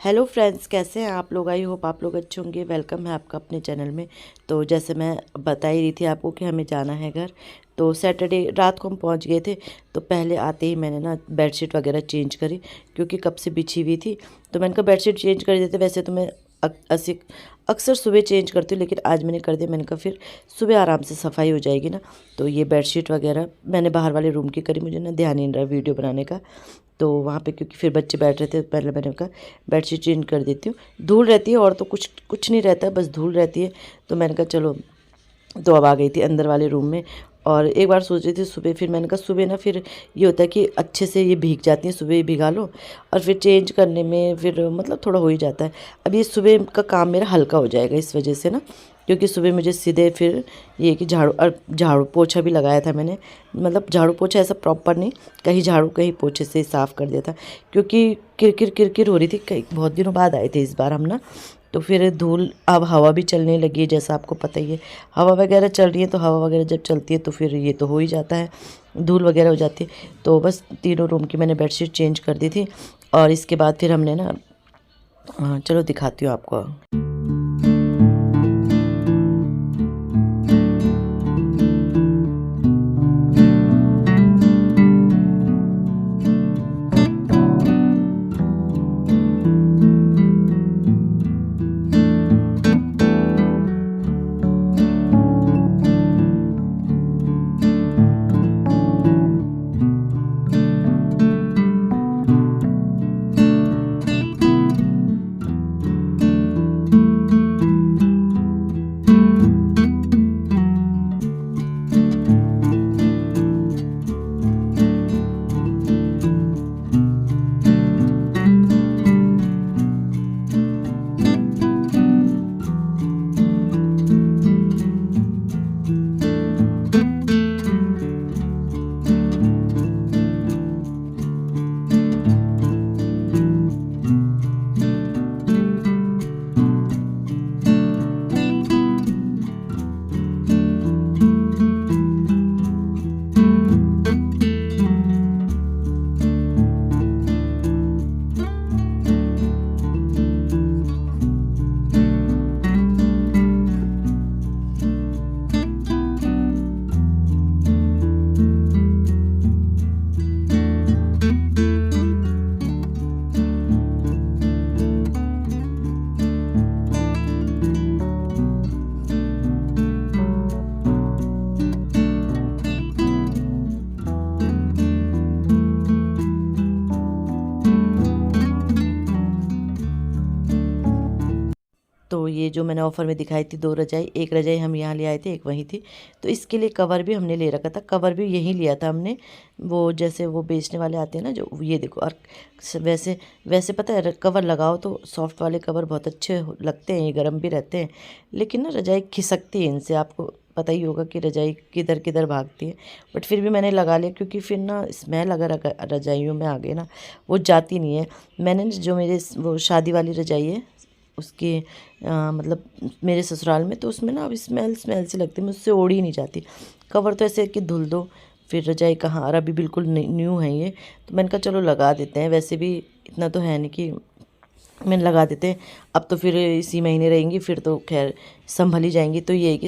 Hello friends, कैसे हैं आप लोग। आई होप आप लोग अच्छे होंगे। वेलकम है आपका अपने चैनल में। तो जैसे मैं बता ही रही थी आपको कि हमें जाना है घर। तो सैटरडे रात को हम पहुंच गए थे। तो पहले आते ही मैंने ना बेडशीट वगैरह चेंज करी, क्योंकि कब से बिछी हुई थी। तो मैंने कहा बेडशीट चेंज कर देते। वैसे तो मैं अक्सर सुबह चेंज करती हूँ, लेकिन आज मैंने कर दिया। मैंने कहा फिर सुबह आराम से सफाई हो जाएगी ना। तो ये बेडशीट वगैरह मैंने बाहर वाले रूम की करी, मुझे ना ध्यान ही नहीं रहा वीडियो बनाने का। तो वहाँ पे क्योंकि फिर बच्चे बैठ रहे थे, पहले मैंने कहा बेडशीट चेंज कर देती हूँ। धूल रहती है और तो कुछ नहीं रहता है, बस धूल रहती है। तो मैंने कहा चलो। तो अब आ गई थी अंदर वाले रूम में। और एक बार सोच रही थी सुबह, फिर मैंने कहा सुबह ना फिर ये होता है कि अच्छे से ये भीग जाती हैं, सुबह ही भिगा लो और फिर चेंज करने में फिर मतलब थोड़ा हो ही जाता है। अब ये सुबह का काम मेरा हल्का हो जाएगा इस वजह से ना, क्योंकि सुबह मुझे सीधे फिर ये कि झाड़ू पोछा भी लगाया था मैंने। मतलब झाड़ू पोछा ऐसा प्रॉपर नहीं, कहीं झाड़ू कहीं पोछे से साफ़ कर दिया था, क्योंकि किरकिर किरकिर हो रही थी। कई बहुत दिनों बाद आए थे इस बार हम ना। तो फिर धूल, अब हवा भी चलने लगी है, जैसा आपको पता ही है। हवा वगैरह चल रही है, तो हवा वगैरह जब चलती है तो फिर ये तो हो ही जाता है, धूल वगैरह हो जाती है। तो बस तीनों रूम की मैंने बेडशीट चेंज कर दी थी। और इसके बाद फिर हमने ना, चलो दिखाती हूँ आपको। तो ये जो मैंने ऑफ़र में दिखाई थी 2 रज़ाई, एक रज़ाई हम यहाँ ले आए थे, एक वहीं थी। तो इसके लिए कवर भी हमने ले रखा था, कवर भी यहीं लिया था हमने। वो जैसे वो बेचने वाले आते हैं ना, जो ये देखो। और वैसे वैसे पता है, कवर लगाओ तो सॉफ्ट वाले कवर बहुत अच्छे लगते हैं, ये गर्म भी रहते हैं। लेकिन ना रज़ाई खिसकती है इनसे, आपको पता ही होगा कि रज़ाई किधर किधर भागती है। बट फिर भी मैंने लगा लिया, क्योंकि फिर ना स्मेल अगर रज़ाइयों में आ गई ना, वो जाती नहीं है। मैंने जो मेरे वो शादी वाली रज़ाई है उसके मतलब मेरे ससुराल में, तो उसमें ना अब स्मेल स्मेल सी लगती है, मुझसे ओढ़ी ही नहीं जाती। कवर तो ऐसे कि धुल दो फिर रजाई कहाँ, और अभी बिल्कुल न्यू है ये। तो मैंने कहा चलो लगा देते हैं, वैसे भी इतना तो है नहीं कि मैंने लगा देते हैं। अब तो फिर इसी महीने रहेंगी, फिर तो खैर संभल ही जाएंगी। तो ये है कि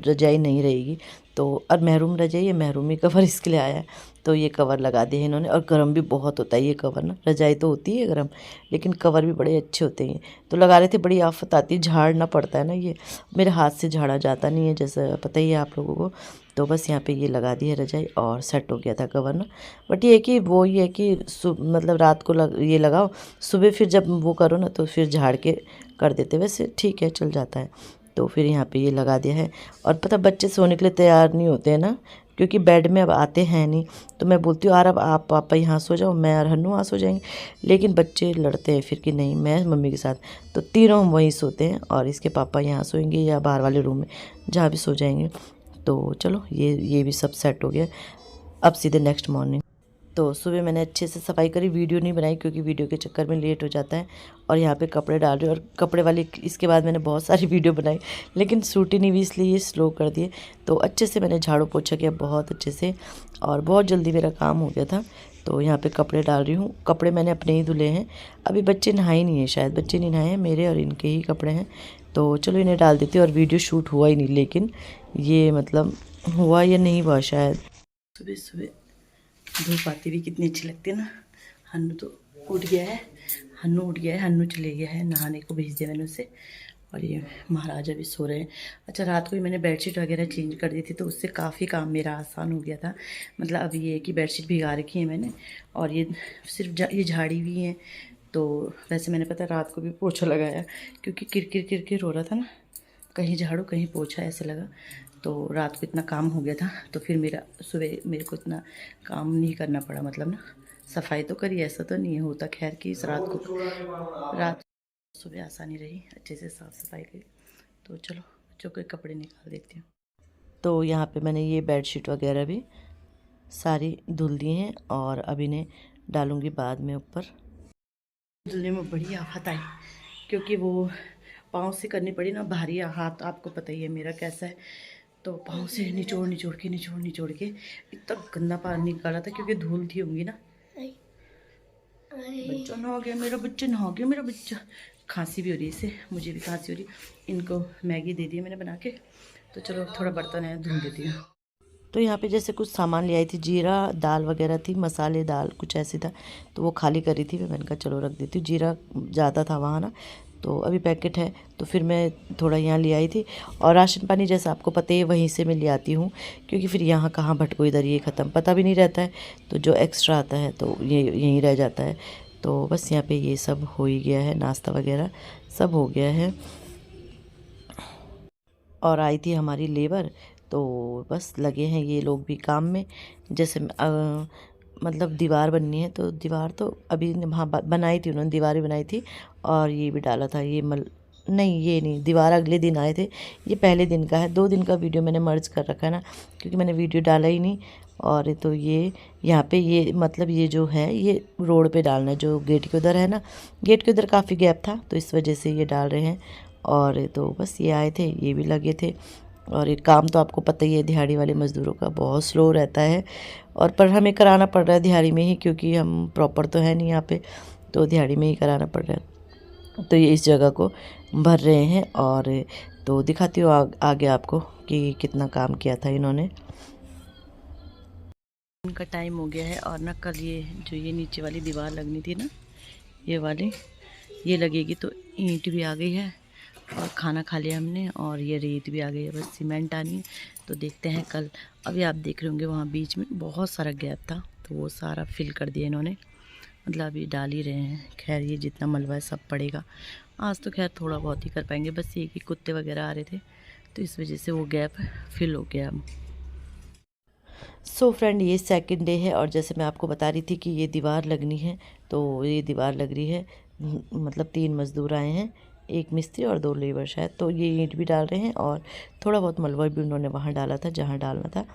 रजाई नहीं रहेगी। तो और महरूम रजाई है, महरूमी कवर इसके लिए आया है। तो ये कवर लगा दिए इन्होंने। और गर्म भी बहुत होता है ये कवर ना, रजाई तो होती है गर्म, लेकिन कवर भी बड़े अच्छे होते हैं। तो लगा रहे थे, बड़ी आफत आती है, झाड़ना पड़ता है ना, ये मेरे हाथ से झाड़ा जाता नहीं है, जैसा पता ही है आप लोगों को। तो बस यहाँ पे ये लगा दी है रजाई और सेट हो गया था कवर ना। बट ये है कि वो ये है कि मतलब रात को ये लगाओ, सुबह फिर जब वो करो ना तो फिर झाड़ के कर देते, वैसे ठीक है चल जाता है। तो फिर यहाँ पे ये लगा दिया है। और पता बच्चे सोने के लिए तैयार नहीं होते हैं ना, क्योंकि बेड में अब आते हैं नहीं। तो मैं बोलती हूँ यार अब आप पापा यहाँ सो जाओ, मैं और हन्नू वहाँ सो जाएंगे। लेकिन बच्चे लड़ते हैं फिर कि नहीं मैं मम्मी के साथ। तो तीनों हम वहीं सोते हैं और इसके पापा यहाँ सोएंगे या बाहर वाले रूम में, जहाँ भी सो जाएंगे। तो चलो ये भी सब सेट हो गया। अब सीधे नेक्स्ट मॉर्निंग। तो सुबह मैंने अच्छे से सफाई करी, वीडियो नहीं बनाई क्योंकि वीडियो के चक्कर में लेट हो जाता है। और यहाँ पे कपड़े डाल रही हूँ, और कपड़े वाली इसके बाद मैंने बहुत सारी वीडियो बनाई, लेकिन शूट ही नहीं हुई, इसलिए ये स्लो कर दिए। तो अच्छे से मैंने झाड़ू पोछा किया बहुत अच्छे से, और बहुत जल्दी मेरा काम हो गया था। तो यहाँ पे कपड़े डाल रही हूँ। कपड़े मैंने अपने ही धुले हैं, अभी बच्चे नहाए नहीं हैं, शायद बच्चे नहीं नहाए हैं, मेरे और इनके ही कपड़े हैं। तो चलो इन्हें डाल देती हूँ। और वीडियो शूट हुआ ही नहीं, लेकिन ये मतलब हुआ या नहीं हुआ शायद। सुबह सुबह धूप आती भी कितनी अच्छी लगती है ना। हन्नू तो उठ गया है, हन्नू चले गया है नहाने को, भेज दिया मैंने उसे। और ये महाराजा भी सो रहे हैं। अच्छा, रात को ही मैंने बेडशीट वगैरह चेंज कर दी थी, तो उससे काफ़ी काम मेरा आसान हो गया था। मतलब अब ये है कि बेडशीट भिगा रखी है मैंने, और ये सिर्फ ये झाड़ी हुई है। तो वैसे मैंने पता रात को भी पोछा लगाया, क्योंकि किरकिर हो रहा था ना, कहीं झाड़ू कहीं पोछा ऐसे लगा। तो रात को इतना काम हो गया था, तो फिर मेरा सुबह मेरे को इतना काम नहीं करना पड़ा। मतलब ना सफाई तो करी, ऐसा तो नहीं होता खैर कि इस रात सुबह आसानी रही, अच्छे से साफ़ सफाई करी। तो चलो बच्चों के कपड़े निकाल देती हूँ। तो यहाँ पे मैंने ये बेडशीट वगैरह भी सारी धुल दी हैं, और अब इन्हें डालूँगी बाद में ऊपर। धुलने में बड़ी आफत आई, क्योंकि वो पाँव से करनी पड़ी ना, भारी हाथ आपको पता ही है मेरा कैसा है। तो पाँव से निचोड़ के इतना गंदा पानी निकाला था, क्योंकि धूल थी होंगी ना। बच्चा नहा गया मेरा बच्चा। खांसी भी हो रही है इसे, मुझे भी खांसी हो रही। इनको मैगी दे दी मैंने बना के, तो चलो थोड़ा बर्तन है धुल देती हूँ। तो यहाँ पे जैसे कुछ सामान ले आई थी, जीरा दाल वगैरह थी, मसाले दाल कुछ ऐसी था, तो वो खाली करी थी। मैंने कहा चलो रख देती हूँ, जीरा ज़्यादा था वहाँ ना, तो अभी पैकेट है, तो फिर मैं थोड़ा यहाँ ले आई थी। और राशन पानी जैसा आपको पता है वहीं से मैं ले आती हूँ, क्योंकि फिर यहाँ कहाँ भटको इधर ये ख़त्म पता भी नहीं रहता है, तो जो एक्स्ट्रा आता है तो ये यहीं रह जाता है। तो बस यहाँ पे ये सब हो ही गया है, नाश्ता वगैरह सब हो गया है। और आई थी हमारी लेबर, तो बस लगे हैं ये लोग भी काम में। जैसे मतलब दीवार बननी है, तो दीवार तो अभी वहाँ बनाई थी उन्होंने, दीवार भी बनाई थी, और ये भी डाला था। ये नहीं, ये नहीं, दीवार अगले दिन आए थे, ये पहले दिन का है। 2 दिन का वीडियो मैंने मर्ज कर रखा है ना, क्योंकि मैंने वीडियो डाला ही नहीं। और तो ये यहाँ पे ये मतलब ये जो है ये रोड पे डालना है, जो गेट के उधर है ना, गेट के उधर काफ़ी गैप था, तो इस वजह से ये डाल रहे हैं। और तो बस ये आए थे, ये भी लगे थे। और ये काम तो आपको पता ही है दिहाड़ी वाले मज़दूरों का बहुत स्लो रहता है, और पर हमें कराना पड़ रहा है दिहाड़ी में ही, क्योंकि हम प्रॉपर तो है नहीं यहाँ पे, तो दिहाड़ी में ही कराना पड़ रहा है। तो ये इस जगह को भर रहे हैं, और तो दिखाती हूँ आगे आपको कि कितना काम किया था इन्होंने। उनका टाइम हो गया है, और ना कल ये नीचे वाली दीवार लगनी थी ना, ये वाली ये लगेगी, तो ईंट भी आ गई है, और खाना खा लिया हमने, और ये रेत भी आ गई है, बस सीमेंट आनी है। तो देखते हैं कल। अभी आप देख रहे होंगे वहाँ बीच में बहुत सारा गैप था, तो वो सारा फिल कर दिया इन्होंने। मतलब अभी डाल ही रहे हैं। खैर ये जितना मलबा है सब पड़ेगा आज, तो खैर थोड़ा बहुत ही कर पाएंगे। बस ये कि कुत्ते वगैरह आ रहे थे, तो इस वजह से वो गैप फिल हो गया। सो फ्रेंड, ये सेकंड डे है, और जैसे मैं आपको बता रही थी कि ये दीवार लगनी है, तो ये दीवार लग रही है। मतलब 3 मज़दूर आए हैं, 1 मिस्त्री और 2 लेबर शायद। तो ये ईंट भी डाल रहे हैं, और थोड़ा बहुत मलबा भी उन्होंने वहाँ डाला था जहाँ डालना था।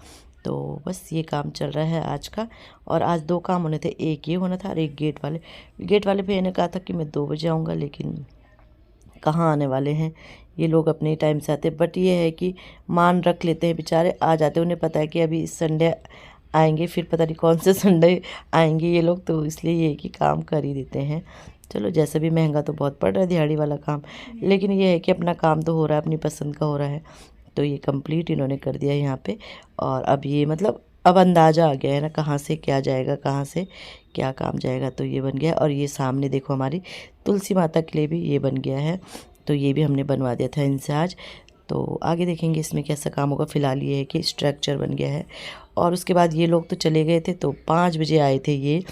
तो बस ये काम चल रहा है आज का। और आज 2 काम होने थे, एक ये होना था और एक गेट वाले भैया ने कहा था कि मैं 2 बजे आऊँगा, लेकिन कहाँ आने वाले हैं ये लोग, अपने टाइम से आते। बट ये है कि मान रख लेते हैं, बेचारे आ जाते, उन्हें पता है कि अभी इस संडे आएंगे, फिर पता नहीं कौन से संडे आएंगे ये लोग, तो इसलिए ये है कि काम कर ही देते हैं। चलो जैसे भी, महंगा तो बहुत पड़ रहा है दिहाड़ी वाला काम, लेकिन ये है कि अपना काम तो हो रहा है, अपनी पसंद का हो रहा है। तो ये कंप्लीट इन्होंने कर दिया यहाँ पे। और अब ये मतलब अब अंदाज़ा आ गया है ना, कहाँ से क्या जाएगा, कहाँ से क्या काम जाएगा। तो ये बन गया। और ये सामने देखो हमारी तुलसी माता के लिए भी ये बन गया है, तो ये भी हमने बनवा दिया था इनसे आज। तो आगे देखेंगे इसमें कैसा काम होगा। फ़िलहाल ये है कि स्ट्रक्चर बन गया है। और उसके बाद ये लोग तो चले गए थे, तो 5 बजे आए थे ये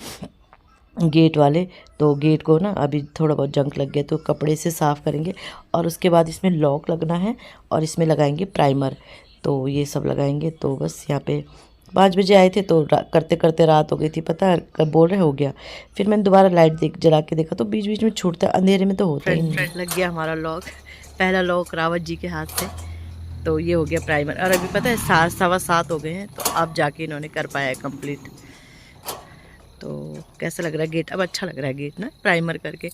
गेट वाले। तो गेट को ना अभी थोड़ा बहुत जंग लग गया, तो कपड़े से साफ़ करेंगे, और उसके बाद इसमें लॉक लगना है, और इसमें लगाएंगे प्राइमर। तो ये सब लगाएंगे। तो बस यहाँ पे 5 बजे आए थे, तो करते करते रात हो गई थी, पता है कब बोल रहे हो गया। फिर मैंने दोबारा लाइट जला के देखा, तो बीच बीच में छूटता है, अंधेरे में तो होता ही नहीं। लग गया हमारा लॉक, पहला लॉक रावत जी के हाथ से। तो ये हो गया प्राइमर, और अभी पता है 7:15 हो गए हैं, तो अब जाके इन्होंने कर पाया है कम्प्लीट। तो कैसा लग रहा है गेट? अब अच्छा लग रहा है गेट ना, प्राइमर करके।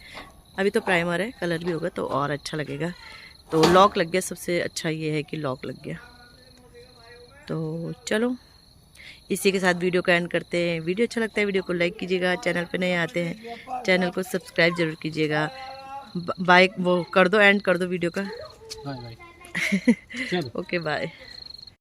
अभी तो प्राइमर है, कलर भी होगा तो और अच्छा लगेगा। तो लॉक लग गया, सबसे अच्छा ये है कि लॉक लग गया। तो चलो इसी के साथ वीडियो को एंड करते हैं। वीडियो अच्छा लगता है वीडियो को लाइक कीजिएगा, चैनल पे नए आते हैं चैनल को सब्सक्राइब जरूर कीजिएगा। बाय वो कर दो, एंड कर दो वीडियो का। Bye bye. Okay bye.